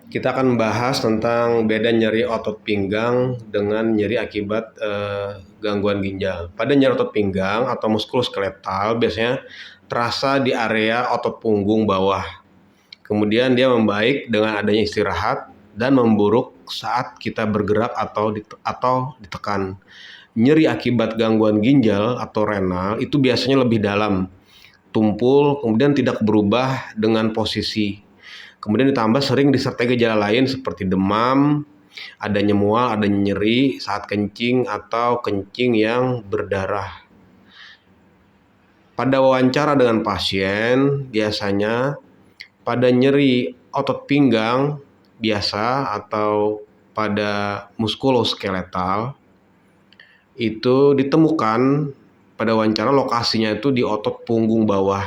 Kita akan membahas tentang beda nyeri otot pinggang dengan nyeri akibat gangguan ginjal. Pada nyeri otot pinggang atau muskuloskeletal biasanya terasa di area otot punggung bawah. Kemudian dia membaik dengan adanya istirahat dan memburuk saat kita bergerak atau ditekan. Nyeri akibat gangguan ginjal atau renal itu biasanya lebih dalam, tumpul, kemudian tidak berubah dengan posisi. Kemudian ditambah sering disertai gejala lain seperti demam, adanya mual, adanya nyeri saat kencing atau kencing yang berdarah. Pada wawancara dengan pasien, biasanya pada nyeri otot pinggang biasa atau pada muskuloskeletal itu ditemukan pada wawancara lokasinya itu di otot punggung bawah.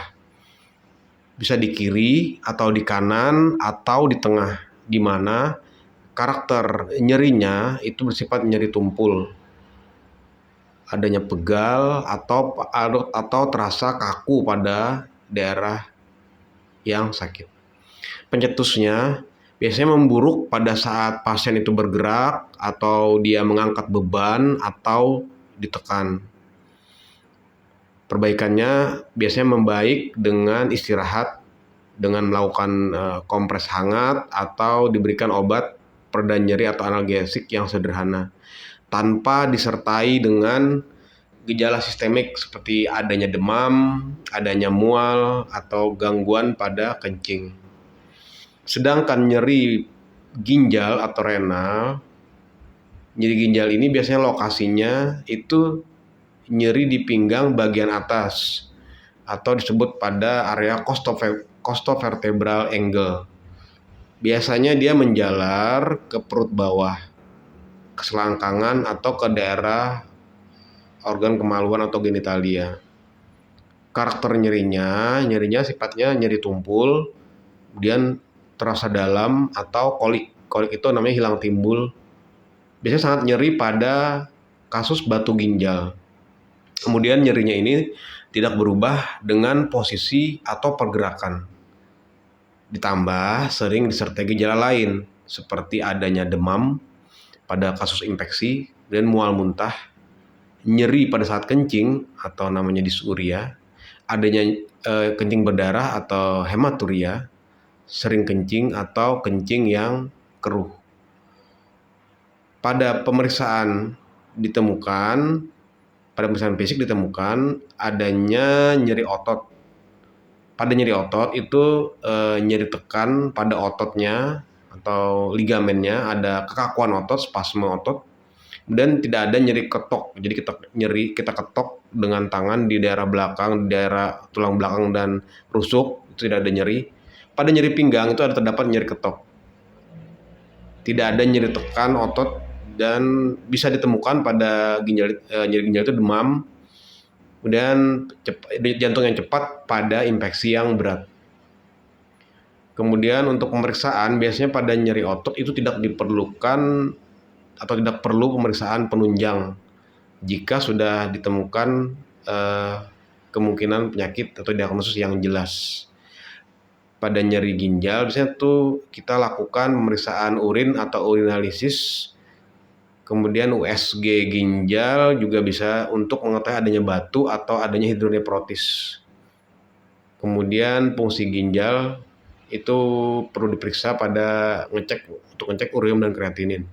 Bisa di kiri atau di kanan atau di tengah, di mana karakter nyerinya itu bersifat nyeri tumpul. Adanya pegal atau terasa kaku pada daerah yang sakit. Pencetusnya biasanya memburuk pada saat pasien itu bergerak atau dia mengangkat beban atau ditekan. Perbaikannya biasanya membaik dengan istirahat, dengan melakukan kompres hangat atau diberikan obat pereda nyeri atau analgesik yang sederhana, tanpa disertai dengan gejala sistemik seperti adanya demam, adanya mual, atau gangguan pada kencing. Sedangkan nyeri ginjal atau renal, nyeri ginjal ini biasanya lokasinya itu nyeri di pinggang bagian atas atau disebut pada area costovertebral angle. Biasanya dia menjalar ke perut bawah, ke selangkangan atau ke daerah organ kemaluan atau genitalia. Karakter nyerinya sifatnya nyeri tumpul, kemudian terasa dalam atau kolik. Kolik itu namanya hilang timbul. Biasanya sangat nyeri pada kasus batu ginjal. Kemudian nyerinya ini tidak berubah dengan posisi atau pergerakan. Ditambah sering disertai gejala lain seperti adanya demam pada kasus infeksi dan mual muntah, nyeri pada saat kencing atau namanya disuria, adanya kencing berdarah atau hematuria, sering kencing atau kencing yang keruh. Pada pemeriksaan fisik ditemukan adanya nyeri otot. Pada nyeri otot itu nyeri tekan pada ototnya atau ligamennya, ada kekakuan otot, spasme otot, dan tidak ada nyeri ketok. Jadi kita ketok dengan tangan di daerah belakang, di daerah tulang belakang dan rusuk, itu tidak ada nyeri. Pada nyeri pinggang itu terdapat nyeri ketok. Tidak ada nyeri tekan otot dan bisa ditemukan pada nyeri ginjal itu demam, kemudian jantung yang cepat pada infeksi yang berat. Kemudian untuk pemeriksaan biasanya pada nyeri otot itu tidak diperlukan atau tidak perlu pemeriksaan penunjang jika sudah ditemukan kemungkinan penyakit atau diagnosis yang jelas. Pada nyeri ginjal biasanya tuh kita lakukan pemeriksaan urin atau urinalisis, kemudian USG ginjal juga bisa untuk mengetahui adanya batu atau adanya hidronefrotis. Kemudian fungsi ginjal itu perlu diperiksa untuk ngecek ureum dan kreatinin.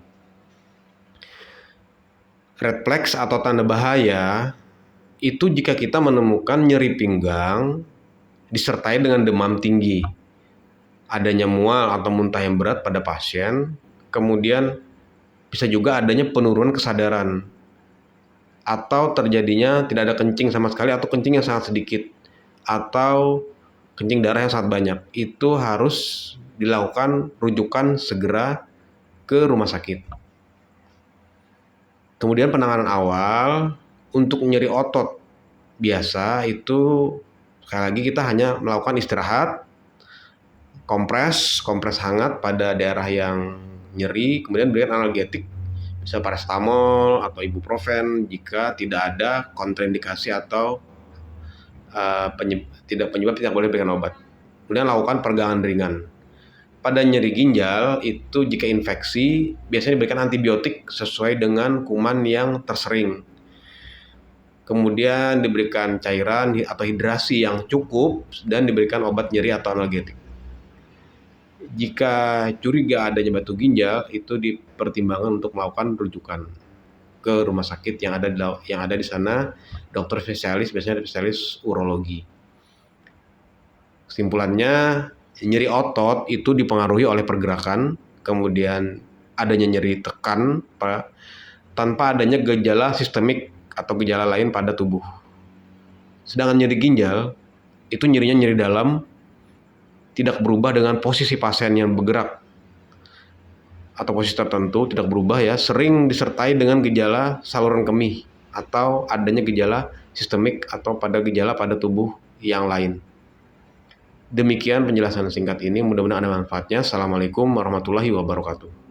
Red flags atau tanda bahaya itu jika kita menemukan nyeri pinggang disertai dengan demam tinggi, adanya mual atau muntah yang berat pada pasien, kemudian bisa juga adanya penurunan kesadaran, atau terjadinya tidak ada kencing sama sekali atau kencing yang sangat sedikit, atau kencing darah yang sangat banyak. Itu harus dilakukan rujukan segera ke rumah sakit. Kemudian penanganan awal untuk nyeri otot biasa itu sekali lagi kita hanya melakukan istirahat, kompres hangat pada daerah yang nyeri, kemudian berikan analgetik, bisa paracetamol atau ibuprofen jika tidak ada kontraindikasi atau tidak boleh berikan obat. Kemudian lakukan peregangan ringan. pada nyeri ginjal itu jika infeksi biasanya diberikan antibiotik sesuai dengan kuman yang tersering. Kemudian diberikan cairan atau hidrasi yang cukup dan diberikan obat nyeri atau analgetik. Jika curiga adanya batu ginjal, itu dipertimbangkan untuk melakukan rujukan ke rumah sakit yang ada di sana, dokter spesialis, biasanya spesialis urologi. Kesimpulannya, nyeri otot itu dipengaruhi oleh pergerakan, kemudian adanya nyeri tekan tanpa adanya gejala sistemik atau gejala lain pada tubuh. Sedangkan nyeri ginjal itu nyerinya nyeri dalam, tidak berubah dengan posisi pasien yang bergerak atau posisi tertentu, tidak berubah ya, sering disertai dengan gejala saluran kemih atau adanya gejala sistemik atau gejala pada tubuh yang lain. Demikian penjelasan singkat ini, mudah-mudahan ada manfaatnya. Assalamualaikum warahmatullahi wabarakatuh.